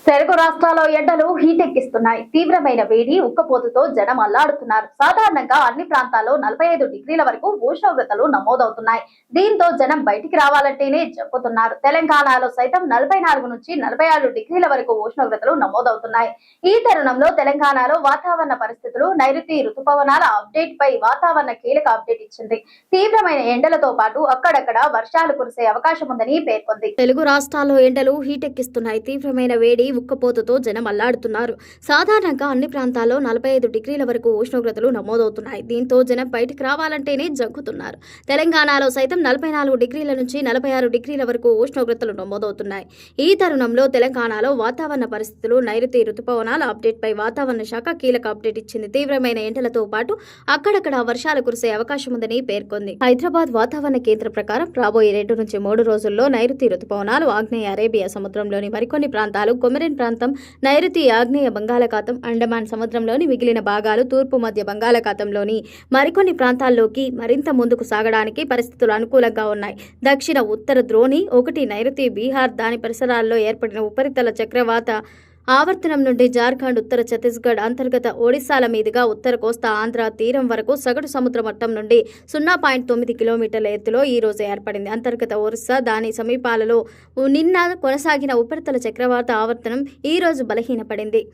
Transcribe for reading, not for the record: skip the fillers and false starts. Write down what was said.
తెలుగు రాష్ట్రాల్లో ఎండలు హీటెక్కిస్తున్నాయి. తీవ్రమైన వేడి ఉక్కపోతతో జనం అల్లాడుతున్నారు. సాధారణంగా అన్ని ప్రాంతాల్లో 45 డిగ్రీల వరకు ఉష్ణోగ్రతలు నమోదవుతున్నాయి. దీంతో జనం బయటికి రావాలంటేనే జంకుతున్నారు. తెలంగాణలో సైతం 44 నుంచి 46 డిగ్రీల వరకు ఉష్ణోగ్రతలు నమోదవుతున్నాయి. ఈ తరుణంలో తెలంగాణలో వాతావరణ పరిస్థితులు నైరుతి రుతుపవనాల అప్డేట్ పై వాతావరణ కీలక అప్డేట్ ఇచ్చింది. తీవ్రమైన ఎండలతో పాటు అక్కడక్కడ వర్షాలు కురిసే అవకాశం ఉందని పేర్కొంది. తెలుగు రాష్ట్రాల్లో ఎండలు హీటెక్కిస్తున్నాయి. తీవ్రమైన వేడి ఉక్కపోతతో జనం అల్లాడుతున్నారు. సాధారణంగా అన్ని ప్రాంతాల్లో 45 డిగ్రీల వరకు ఉష్ణోగ్రతలు నమోదవుతున్నాయి. దీంతో జనం బయటికి రావాలంటేనే జంకుతున్నారు. తెలంగాణలో సైతం 44 డిగ్రీల నుంచి 46 డిగ్రీల వరకు ఉష్ణోగ్రతలు నమోదవుతున్నాయి. ఈ తరుణంలో తెలంగాణలో వాతావరణ పరిస్థితులు నైరుతి రుతుపవనాల అప్డేట్ పై వాతావరణ శాఖ కీలక అప్డేట్ ఇచ్చింది. తీవ్రమైన ఎండలతో పాటు అక్కడక్కడ వర్షాలు కురిసే అవకాశం ఉందని పేర్కొంది. హైదరాబాద్ వాతావరణ కేంద్రం ప్రకారం రాబోయే 2 నుంచి 3 రోజుల్లో నైరుతి రుతుపవనాలు ఆగ్నేయ అరేబియా సముద్రంలోని మరికొన్ని ప్రాంతాలు, కొమెరిన్ ప్రాంతం, నైరుతి ఆగ్నేయ బంగాళాఖాతం, అండమాన్ సముద్రంలోని మిగిలిన భాగాలు, తూర్పు మధ్య బంగాళాఖాతంలోని మరికొన్ని ప్రాంతాల్లోకి మరింత ముందుకు సాగడానికి పరిస్థితులు అనుకూలంగా ఉన్నాయి. దక్షిణ ఉత్తర ద్రోణి 1 నైరుతి బీహార్ దాని పరిసరాల్లో ఏర్పడిన ఉపరితల చక్రవాత ఆవర్తనం నుండి జార్ఖండ్, ఉత్తర ఛత్తీస్గఢ్, అంతర్గత ఒడిశాల మీదుగా ఉత్తర కోస్తా ఆంధ్ర తీరం వరకు సగటు సముద్ర మట్టం నుండి 0.9 కిలోమీటర్ల ఎత్తులో ఈ రోజు ఏర్పడింది. అంతర్గత ఒరిస్సా దాని సమీపాలలో నిన్న కొనసాగిన ఉపరితల చక్రవాత ఆవర్తనం ఈ రోజు బలహీనపడింది.